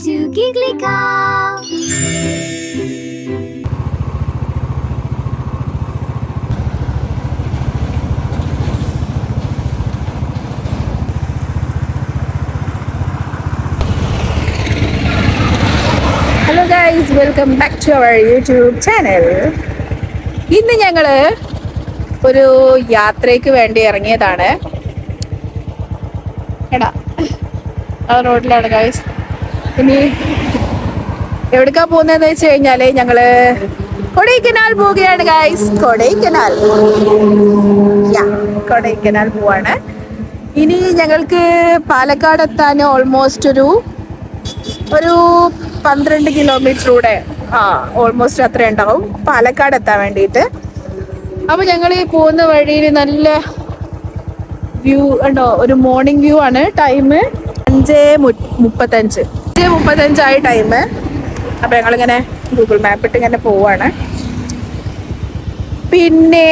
to Giggly Cow. Hello guys, welcome back to our YouTube channel. ഇന്ന് ഞങ്ങൾ ഒരു യാത്രയ്ക്ക് വേണ്ടി ഇറങ്ങിയതാണ്. എടാ ആ റോഡിലാണ് ഗൈസ്. ഇനി എവിടേക്കാ പോകുന്നതെന്ന് വെച്ച് കഴിഞ്ഞാൽ ഞങ്ങൾ കൊടൈക്കനാൽ പോവുകയാണ് ഗൈസ്. കൊടൈക്കനാൽ പോവാണ്. ഇനി ഞങ്ങൾക്ക് പാലക്കാട് എത്താൻ ഓൾമോസ്റ്റ് ഒരു 12 കിലോമീറ്ററൂടെ ഓൾമോസ്റ്റ് അത്ര ഉണ്ടാവും പാലക്കാട് എത്താൻ വേണ്ടിയിട്ട്. അപ്പൊ ഞങ്ങൾ ഈ പോകുന്ന വഴിയിൽ നല്ല വ്യൂ ഉണ്ടോ, ഒരു മോർണിംഗ് വ്യൂ ആണ്. Time 5:35 time. അപ്പൊ ഞങ്ങളിങ്ങനെ ഗൂഗിൾ മാപ്പ് ഇട്ട് ഇങ്ങനെ പോവാണ്. പിന്നെ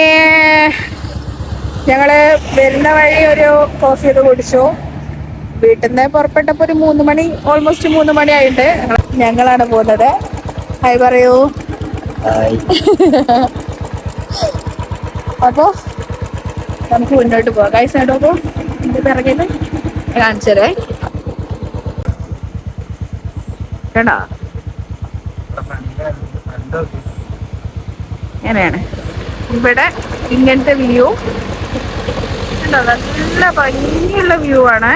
ഞങ്ങള് വരുന്ന വഴി ഒരു കോഫി ഒക്കെ കുടിച്ചു. വീട്ടിൽ നിന്ന് പുറപ്പെട്ടപ്പോൾ ഒരു 3 മണി, ഓൾമോസ്റ്റ് 3 മണി ആയിട്ട് ഞങ്ങളാണ് പോകുന്നത്. ഹായ് പറയൂ. അപ്പോൾ നമുക്ക് മുന്നോട്ട് പോകാം. ഗൈസ് ആയിട്ടോ ഇറങ്ങിയത് കാണിച്ചതേ കേട്ടോ. ഇങ്ങനെയാണ് ഇവിടെ ഇങ്ങനത്തെ വ്യൂ ഉണ്ടോ, നല്ല ഭംഗിയുള്ള വ്യൂ ആണ്.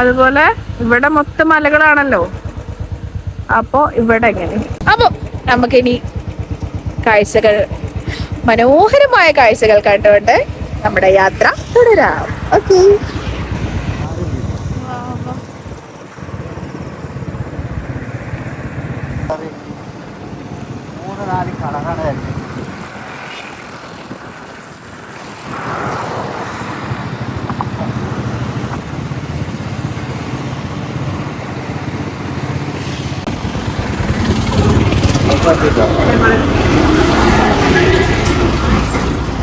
അതുപോലെ ഇവിടെ മൊത്തം മലകളാണല്ലോ. അപ്പോ ഇവിടെ എങ്ങനെ, അപ്പൊ നമുക്കിനി കാഴ്ചകൾ, മനോഹരമായ കാഴ്ചകൾ കണ്ടുകൊണ്ട് നമ്മുടെ യാത്ര തുടരാം. ഓക്കെ.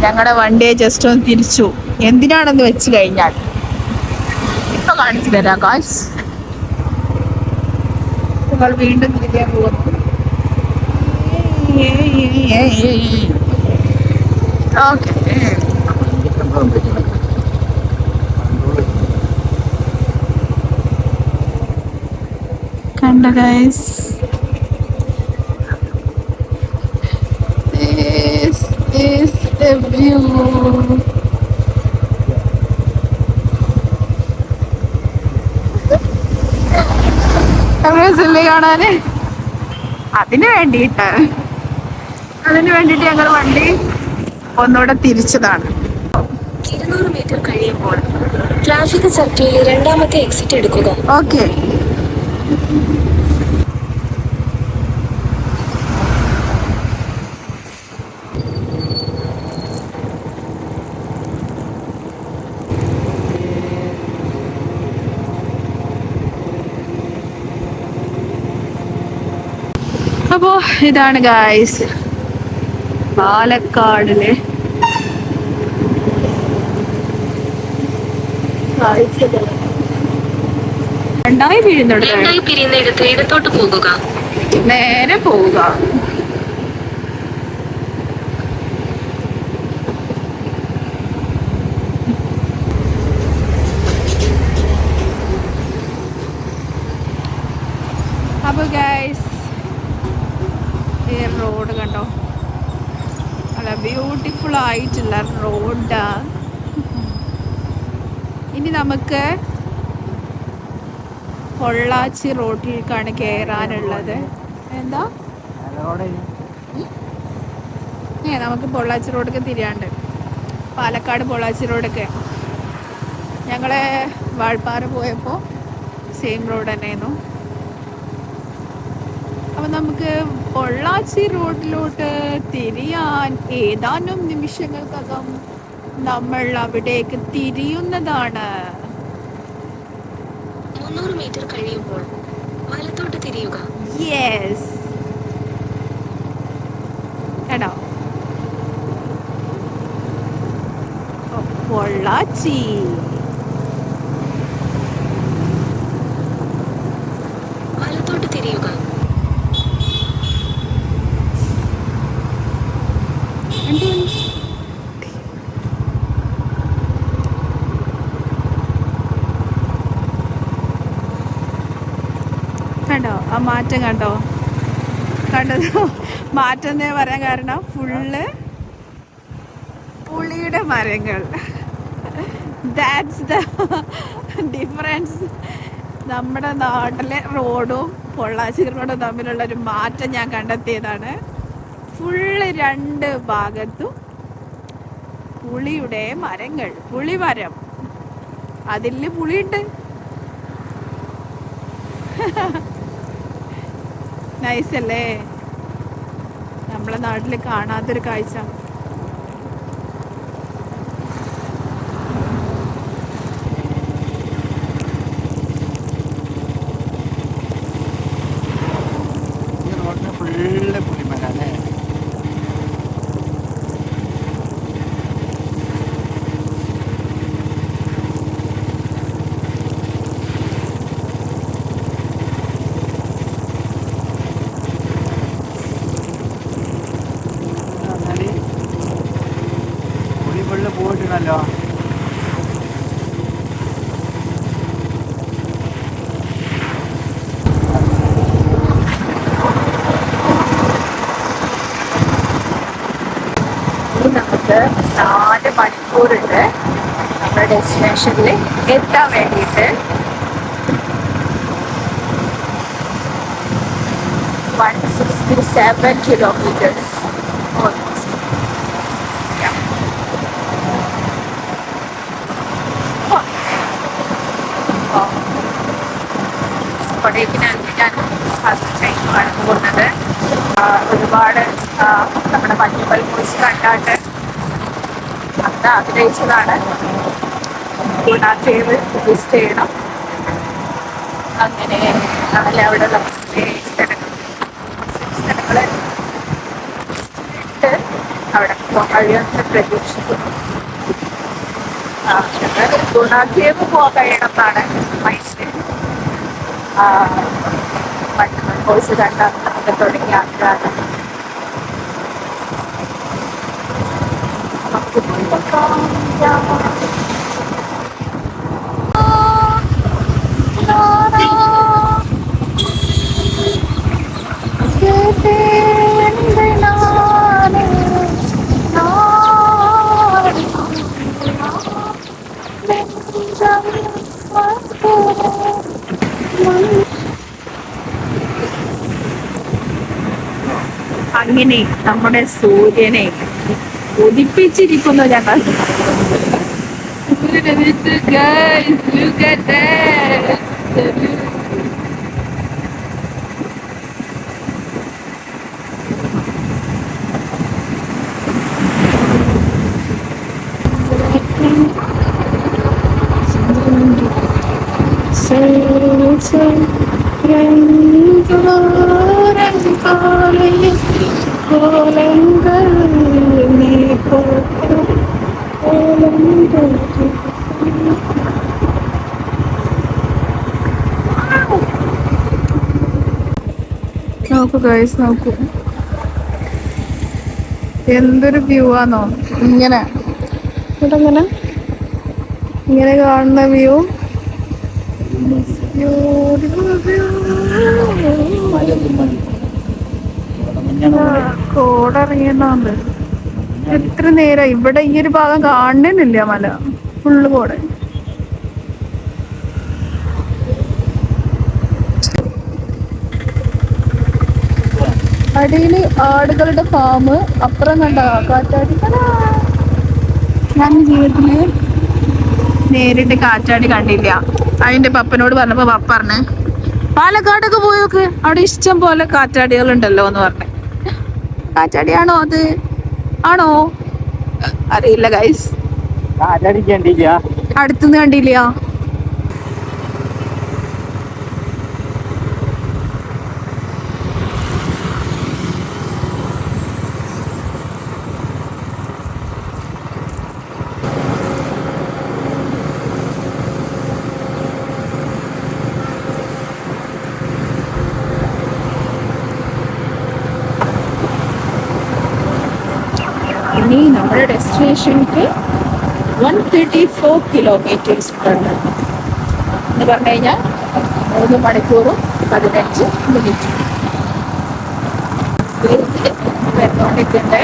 ഞങ്ങളുടെ വണ്ടിയെ ജസ്റ്റ് ഒന്ന് തിരിച്ചു. എന്തിനാണെന്ന് വെച്ച് കഴിഞ്ഞാൽ ഇപ്പൊ കാണിച്ചു തരാം കാശ്. നിങ്ങൾ വീണ്ടും തിരികെ പോകുന്നു. ഓക്കെ, കണ്ട ഗൈസ്. Is the view. കാണാന് അതിന് വേണ്ടിയിട്ട് ഞങ്ങൾ വണ്ടി ഒന്നുകൂടെ തിരിച്ചതാണ്. 200 മീറ്റർ കഴിയുമ്പോൾ ട്രാഫിക് സർക്കിളിൽ രണ്ടാമത്തെ എക്സിറ്റ് എടുക്കുക. ഓക്കെ. അപ്പോ ഇതാണ് ഗായ്സ് പാലക്കാടിലെ രണ്ടായി പിരിയുന്നിടത്ത് ഇടത്തോട്ട് പോകുക. നേരെ പോവുക. അപ്പൊ ഗൈസ് ഈ റോഡ് കണ്ടോ, നല്ല ബ്യൂട്ടിഫുൾ ആയിട്ടുള്ള റോഡ്. ഇനി നമുക്ക് പൊള്ളാച്ചി റോഡിലേക്കാണ് കയറാനുള്ളത്. എന്താ നമുക്ക് പൊള്ളാച്ചി റോഡൊക്കെ തിരിയാണ്ട്, പാലക്കാട് പൊള്ളാച്ചി റോഡൊക്കെ. ഞങ്ങള് വാൾപ്പാറ പോയപ്പോൾ സെയിം റോഡ് തന്നെയായിരുന്നു. അപ്പൊ നമുക്ക് പൊള്ളാച്ചി റോഡിലോട്ട് തിരിയാൻ ഏതാനും നിമിഷങ്ങൾക്കകം നമ്മൾ അവിടേക്ക് തിരിയുന്നതാണ്. 300 മീറ്റർ കഴിയുമ്പോൾ വലത്തോട്ട് തിരിയുക. യെസ്, കേട്ടോ. പൊള്ളാച്ചി വലത്തോട്ട് കണ്ടോ ആ മാറ്റം കണ്ടോ? കണ്ടതോ മാറ്റം എന്നേ പറയാൻ കാരണം ഫുള്ള് പുളിയുടെ മരങ്ങൾ. That's the difference. നമ്മുടെ നാട്ടിലെ റോഡും പൊള്ളാച്ചി റോഡും തമ്മിലുള്ളൊരു മാറ്റം ഞാൻ കണ്ടെത്തിയതാണ്. ഫുള്ള് രണ്ട് ഭാഗത്തും പുളിയുടെ മരങ്ങൾ, പുളിമരം, അതിൽ പുളിയുണ്ട്. നൈസല്ലേ? നമ്മളെ നാട്ടിൽ കാണാത്തൊരു കാഴ്ച. ഫുള്ള് പുളിമല അല്ലേ? പുളി ഫുള്ള് പോയിട്ടുണ്ടല്ലോ. നമുക്ക് 4 മണിക്കൂറുണ്ട് നമ്മുടെ ഡെസ്റ്റിനേഷനിൽ എത്താൻ വേണ്ടിയിട്ട്. 167 കിലോമീറ്റേഴ്സ് ഓൾമോസ്റ്റ്. കൊടൈക്കനാലിലാണ് ഫസ്റ്റ് ടൈമാണ് പോകുന്നത്. ഒരുപാട് നമ്മുടെ മഞ്ഞുമൽ കുറിച്ച് കണ്ടാട്ട് അന്ന് ആഗ്രഹിച്ചതാണ് ഗുണ കേവ് വിസിറ്റ് ചെയ്യണം. അങ്ങനെ അങ്ങനെ അവിടെയുള്ള സ്ഥലങ്ങൾ ഇട്ട് അവിടെ പോകാൻ കഴിയുമെന്ന് പ്രതീക്ഷിക്കുന്നു. ഗുണ കേവ് പോകാൻ കഴിയണമെന്നാണ് മൈൻഡിൽ. മഞ്ഞുമൽ കോഴ്സ് കണ്ടാൽ നമുക്ക് തുടങ്ങിയ ആഗ്രഹമാണ്. അങ്ങനെ നമ്മുടെ സൂര്യനെ ഉദിപ്പിച്ചിരിക്കുന്നു ഞങ്ങൾ. നോക്കൂ ഗൈസ്, നോക്കൂ എന്തൊരു വ്യൂ ആണോ. ഇങ്ങനെ ഇവിടെ ഇങ്ങനെ കാണുന്ന വ്യൂ. കോടിറങ്ങിയെന്നുണ്ട്. എത്ര നേരം ഇവിടെ ഈ ഒരു ഭാഗം കാണുന്നില്ല. മല ഫുള്ള് കോട. അടിയില് ആടുകളുടെ ഫാം, അപ്പുറം കണ്ട കാറ്റാടി. ഞാൻ ജീവിതത്തില് നേരിട്ട് കാറ്റാടി കണ്ടില്ല. അതിന്റെ പപ്പനോട് പറഞ്ഞപ്പോ പപ്പ പറഞ്ഞേ പാലക്കാടൊക്കെ പോയോക്ക്, അവിടെ ഇഷ്ടം പോലെ കാറ്റാടികൾ ഉണ്ടല്ലോ എന്ന് പറഞ്ഞേ. കാറ്റാടിയാണോ അത്? ആണോ അറിയില്ല ഗൈസ്. അടുത്തുനിന്ന് കണ്ടില്ല. ഇനി നമ്മുടെ ഡെസ്റ്റിനേഷനിലേക്ക് 134 കിലോമീറ്റേഴ്സ് ഉണ്ട് എന്ന് പറഞ്ഞു കഴിഞ്ഞാൽ 3 മണിക്കൂറും 15 മിനിറ്റ് വരുന്നോണ്ടിരിക്കണ്ടേ.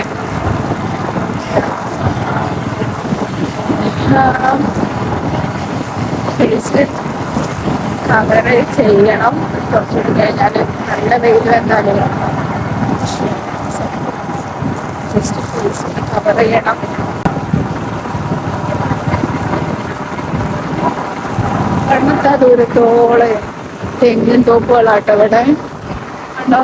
ഫേസ് കവർ ചെയ്യണം. കുറച്ചുകൂടി കഴിഞ്ഞാൽ നല്ല വെയിൽ എന്തായാലും ജസ്റ്റ് ഫേസ് കവർ ചെയ്യണം. കണ്ണത്താ ദൂരത്തോളം തെങ്ങിൻ തോപ്പുകളാട്ടോ ഇവിടെ കണ്ടോ.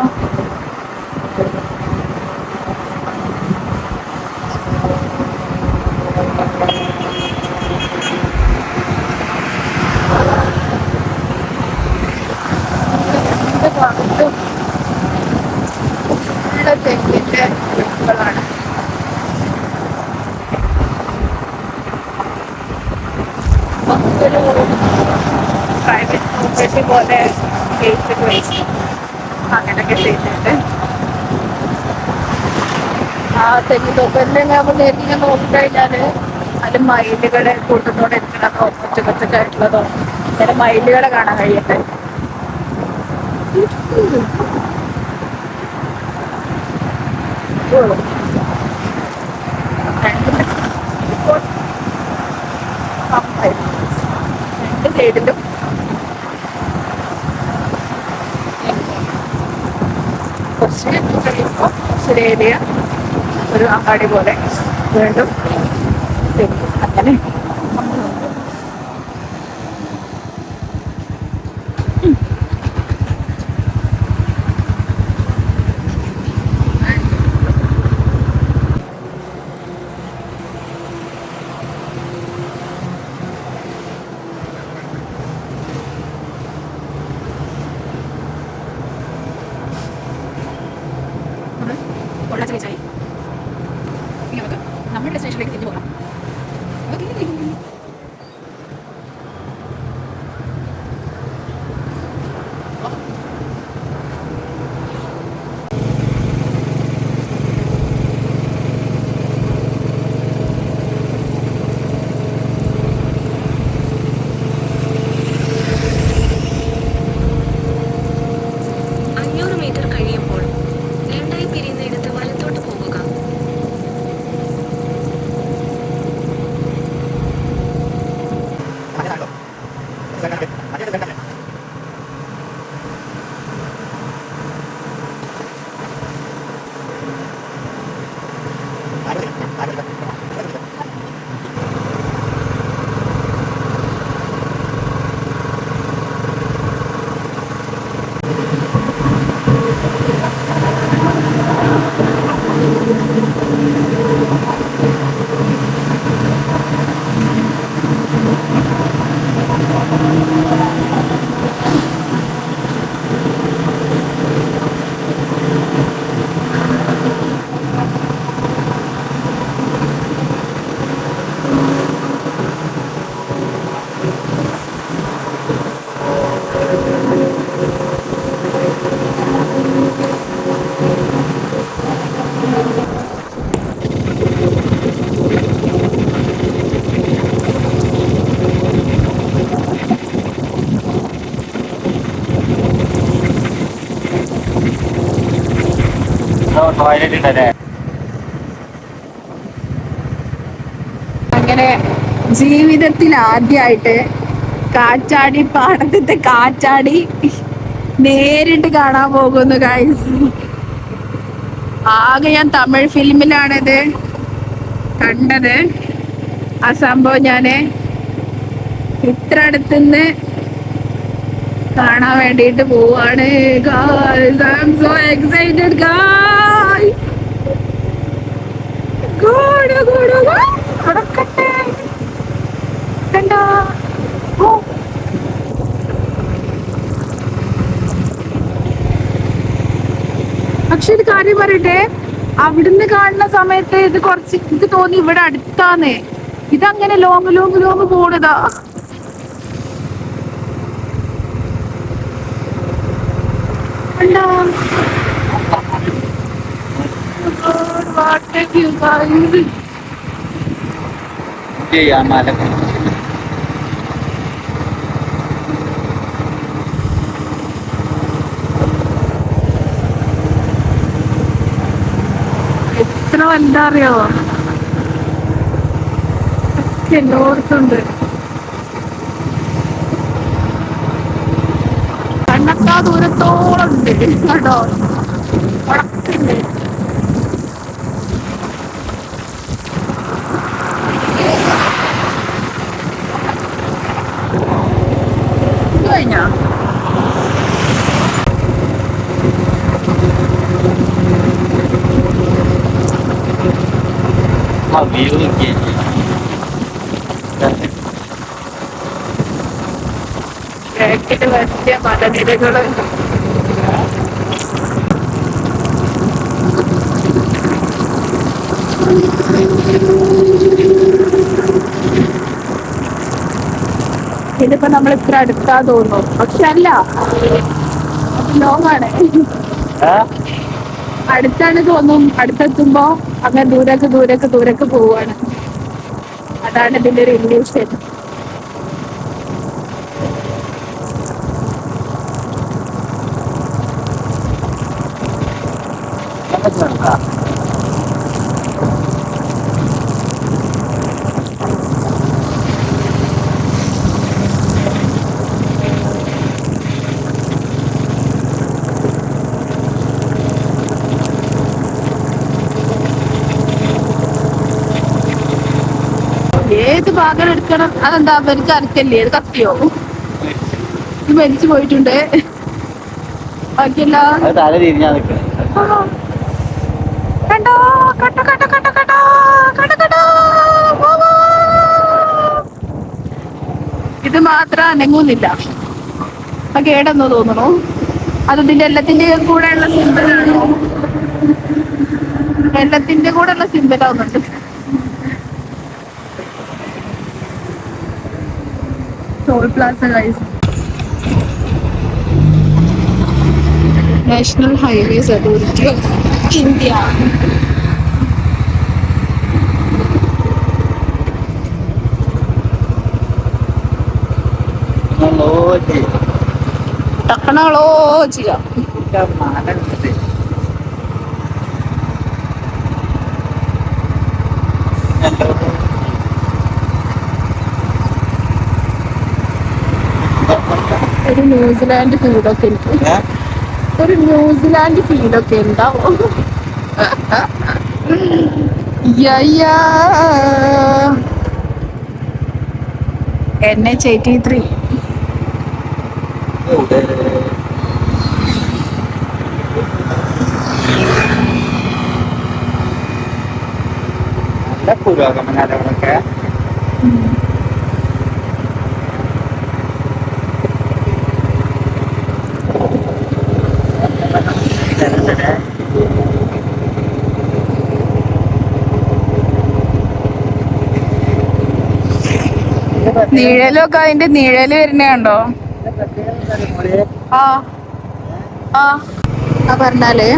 തെങ്ങിന്റെ തോപ്പുകളാണ്. ഒരു പ്രൈവറ്റ് പ്രോപ്പർട്ടി പോലെ ഗേറ്റ് വെച്ച് അങ്ങനെയൊക്കെ ചെയ്തിട്ടുണ്ട്. ആ തെങ്ങ് തോപ്പലിനെ നമ്മൾ നേരിട്ട് നോക്കിക്കഴിഞ്ഞാല് അത് മയിലുകളെ കൂട്ടത്തോടെ ഇരിക്കണതോ കൊച്ചൊക്കെ ആയിട്ടുള്ളതോ ചില മയിലുകളെ കാണാൻ കഴിയട്ടെ. രണ്ട് സൈഡിലും കുറച്ച് കഴിയുമ്പോൾ കുറച്ചൊരു ഏരിയ ഒരു അങ്ങാടി പോലെ വീണ്ടും അങ്ങനെ നമ്മുടെ ഡെസ്റ്റിനേഷനിലേക്ക് തിരിഞ്ഞു പോകാം. ടോയ്ലറ്റ് ഉണ്ടല്ലേ. അങ്ങനെ ജീവിതത്തിൽ ആദ്യമായിട്ട് കാറ്റാടി പാടത്തെ കാറ്റാടി നേരിട്ട് കാണാൻ പോകുന്നു ഗൈസ്. ആകെ ഞാൻ തമിഴ് ഫിലിമിലാണിത് കണ്ടത്. ആ സംഭവം ഞാന് ഇത്ര അടുത്തുനിന്ന് കാണാൻ വേണ്ടിയിട്ട് പോവാണ്. Guys, I'm so excited, guys. Good. നടക്കട്ടെ. കണ്ടോ? ഓ. പക്ഷെ ഒരു കാര്യം പറയട്ടെ, അവിടുന്ന് കാണുന്ന സമയത്ത് ഇത് കുറച്ച് എനിക്ക് തോന്നി ഇവിടെ അടുത്താന്നേ. ഇതങ്ങനെ ലോങ് പോണതാ. കണ്ടോ? What a view, guys. എന്താ അറിയോ എല്ലായിടത്തുണ്ട്. കണ്ണത്താ ദൂരത്തോളം ഉണ്ട് കേട്ടോ. ഉറപ്പുണ്ട്. ഇത് കഴിഞ്ഞാ ആ വ്യൂ നോക്കിയേ. ബാക്കില് വലിയ മലനിരകള്. ഇതിപ്പോ നമ്മൾ ഇത്ര അടുത്താ തോന്നുന്നു, പക്ഷെ അല്ല, അത് ലോങ് ആണ്. അടുത്താണ് തോന്നും. അടുത്തെത്തുമ്പോ അങ്ങനെ ദൂരേക്ക് ദൂരേക്ക് ദൂരേക്ക് പോവാണ്. അതാണ് ഇതിന്റെ ഒരു ഇല്യൂഷൻ. ഏത് ഭാഗം എടുക്കണം അതെന്താ അവർക്ക് അറിക്കല്ലേ? അത് കത്തിയോ? ഇത് മരിച്ചു പോയിട്ടുണ്ട്. ബാക്കിയല്ല തല തിരിഞ്ഞാ നിൽക്കണേ. കണ്ടോ കണ്ടോ കണ്ടോ കണ്ടോ കണ്ടോ കണ്ടോ കണ്ടോ. ഇത് മാത്രം അനങ്ങുന്നില്ല. അത് കേടെന്നോ തോന്നണു. അത് ഇതിന്റെ എല്ലാത്തിന്റെ കൂടെ ഉള്ള സിമ്പലാണോ? എല്ലാത്തിന്റെ കൂടെ ഉള്ള സിമ്പലാവുന്നുണ്ട്. Toll plaza guys. National highways authority of India. Technology ഒരു ന്യൂസിലാൻഡ് ഫീലൊക്കെ എനിക്ക് ഒരു ന്യൂസിലാൻഡ് ഫീലൊക്കെ ഉണ്ടാവും. NH83 നല്ല പുരോഗമനങ്ങളൊക്കെ. നിഴലൊക്കെ അതിന്റെ നിഴല് വരുന്നുണ്ടോ? പറഞ്ഞാല്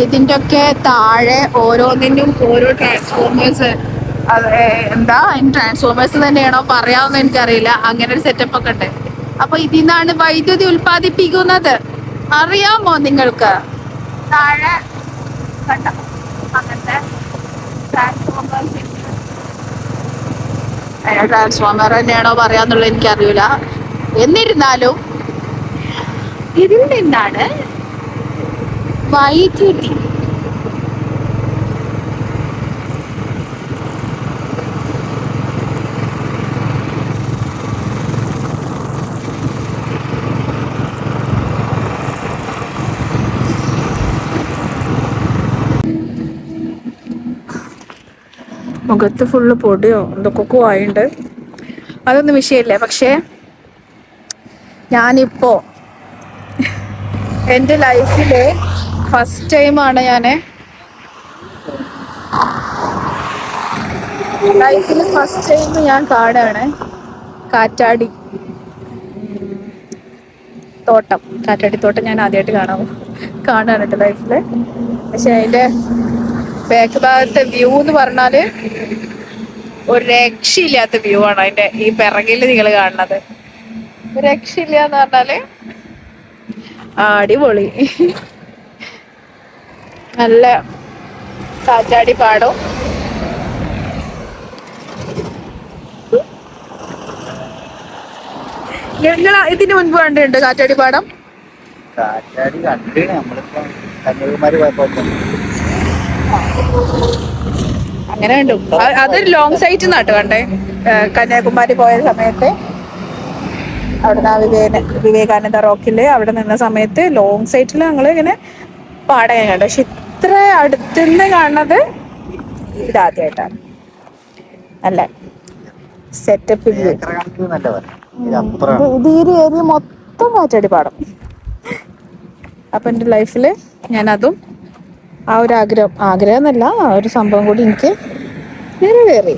ഇതിന്റെ ഒക്കെ താഴെ ഓരോന്നിനും ഓരോ ട്രാൻസ്ഫോർമേഴ്സ്. എന്താ അതിന് ട്രാൻസ്ഫോർമേഴ്സ് തന്നെയാണോ പറയാമെന്ന് എനിക്കറിയില്ല. അങ്ങനെ ഒരു സെറ്റപ്പ് ഒക്കെ ഉണ്ട്. അപ്പൊ ഇതിൽ നിന്നാണ് വൈദ്യുതി ഉൽപ്പാദിപ്പിക്കുന്നത്. അറിയാമോ നിങ്ങൾക്ക്? താഴെ കണ്ടോ അങ്ങനത്തെ ട്രാൻസ്ഫോർമേഴ്സ്. ട്രാൻസ്ഫോർമർ തന്നെയാണോ പറയാന്നുള്ളത് എനിക്കറിയില്ല. എന്നിരുന്നാലും ഇതിൽ നിന്നാണ് വൈദ്യുതി മുഖത്ത് ഫുള്ള് പൊടിയോ എന്തൊക്കെ ആയിണ്ട്. അതൊന്നും വിഷയമില്ല. പക്ഷേ ഞാനിപ്പോ എൻ്റെ ലൈഫില് ഫസ്റ്റ് ടൈമാണ് ഞാൻ കാണുകയാണ് കാറ്റാടി തോട്ടം. ഞാൻ ആദ്യമായിട്ട് കാണുകയാണ് എൻ്റെ ലൈഫില്. പക്ഷെ അതിൻ്റെ ബാക്ക് ഭാഗത്തെ വ്യൂ എന്ന് പറഞ്ഞാല് ഒരു രക്ഷയില്ലാത്ത വ്യൂ ആണ്. അതിന്റെ ഈ പിറകില് നിങ്ങൾ കാണുന്നത് ഒരു രക്ഷയില്ല എന്ന് പറഞ്ഞാല് അടിപൊളി. നല്ല കാറ്റാടി പാടം. നിങ്ങൾ ഇതിന് മുൻപ് കണ്ടിട്ടുണ്ട് കാറ്റാടി പാടം? കാറ്റാടി കണ്ട് നമ്മളിപ്പോ കന്യാകുമാരി പോയപ്പോ അങ്ങനെ കണ്ടു. അതൊരു ലോങ് സൈറ്റ് നാട്ട് കണ്ടേ. കന്യാകുമാരി പോയ സമയത്ത് അവിടുന്ന് വിവേകാനന്ദ റോക്കില് അവിടെ നിന്ന സമയത്ത് ലോങ് സൈറ്റിൽ ഞങ്ങൾ ഇങ്ങനെ പാടം കണ്ടു. പക്ഷെ ഇത്ര അടുത്തുനിന്ന് കാണുന്നത് ഇതാദ്യമായിട്ടാണ്. അല്ല സെറ്റപ്പ് ഇത് ഈ ഏരിയ മൊത്തം കാറ്റാടി പാടം. അപ്പൊ എൻ്റെ ലൈഫില് ഞാനതും ആ ഒരു ആഗ്രഹം എന്നല്ല, ആ ഒരു സംഭവം കൂടി എനിക്ക് നിറവേറി.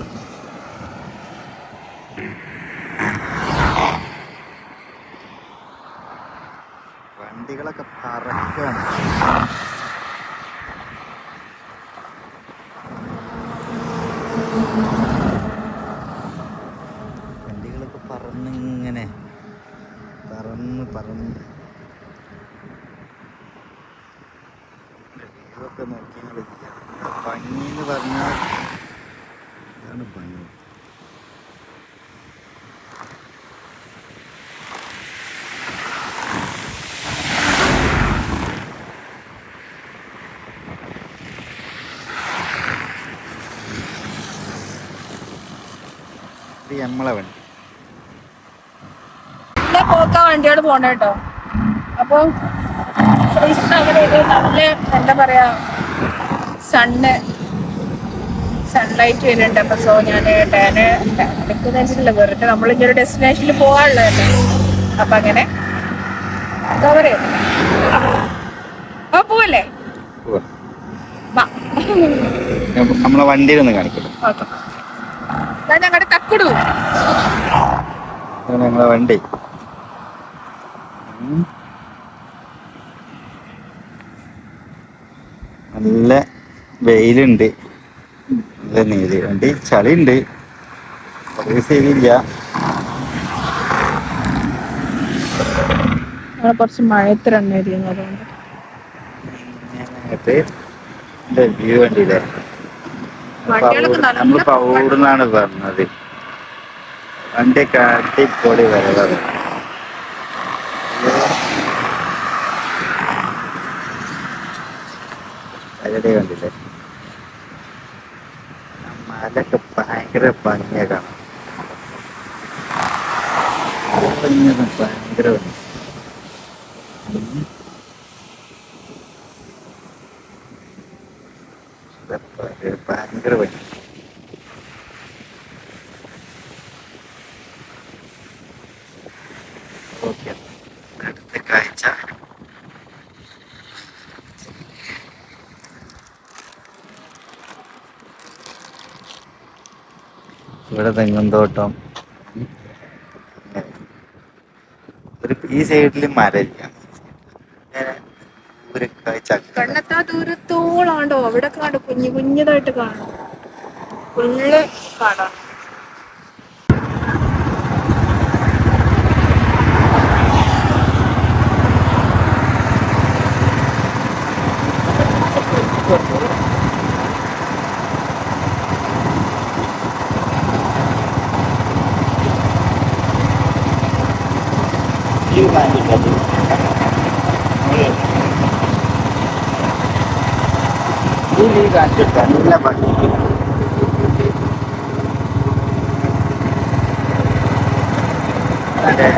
വണ്ടികളൊക്കെ പറക്കാണ്. വണ്ടികളൊക്കെ പറന്നിങ്ങനെ പറന്ന് ഇതൊക്കെ നോക്കിയാൽ ഭംഗി എന്ന് പറഞ്ഞാൽ ഇതാണ് ഭംഗി. നമ്മളെ വണ്ടി പോക്കാ വണ്ടികൾ പോണ കേട്ടോ. അപ്പൊ അങ്ങനെ നല്ല എന്താ പറയാ സൺലൈറ്റ് വരുന്നുണ്ട്. അപ്പൊ സോ ഞാൻ എടുക്കുന്ന വെച്ചിട്ടില്ല, വെറുതെ നമ്മളിങ്ങനെ ഒരു ഡെസ്റ്റിനേഷനിൽ പോകാനുള്ളതല്ലേ. അപ്പൊ അങ്ങനെ കവർ ചെയ്തു. പോവല്ലേ? നമ്മളെ വണ്ടിയിലൊന്ന് കാണിക്കും. ഓക്കെ, ഞങ്ങളുടെ തക്കടു ഞങ്ങളെ വണ്ടി നല്ല വെയിലുണ്ട്, നല്ല നീര് വണ്ടി, ചളിയുണ്ട്, ശരിയില്ല. കുറച്ച് മഴയത്ത് റണ്ണേരിയുന്നത് വ്യൂ വണ്ടിയില്ലേ, നമ്മളിപ്പോ ഓടുന്നാണ് പറഞ്ഞത്. വണ്ടിയൊക്കെ അടിപൊളി വരവാണ്. അതിലേ കണ്ടില്ലേ മലൊക്കെ ഭയങ്കര ഭംഗിയാ കാണാം. ഭയങ്കര ഭയങ്കര ഭംഗി. ഓക്കെ, അടുത്ത കാഴ്ച ഇവിടെ തെങ്ങും തോട്ടം. ഈ സൈഡില് മരമില്ല, കണ്ണെത്താ ദൂരത്തോളാണ്ടോ അവിടെ കാണും, കുഞ്ഞതായിട്ട് കാണും, ഫുള്ള് കാണാം. നല്ല ഭംഗി. അതെ,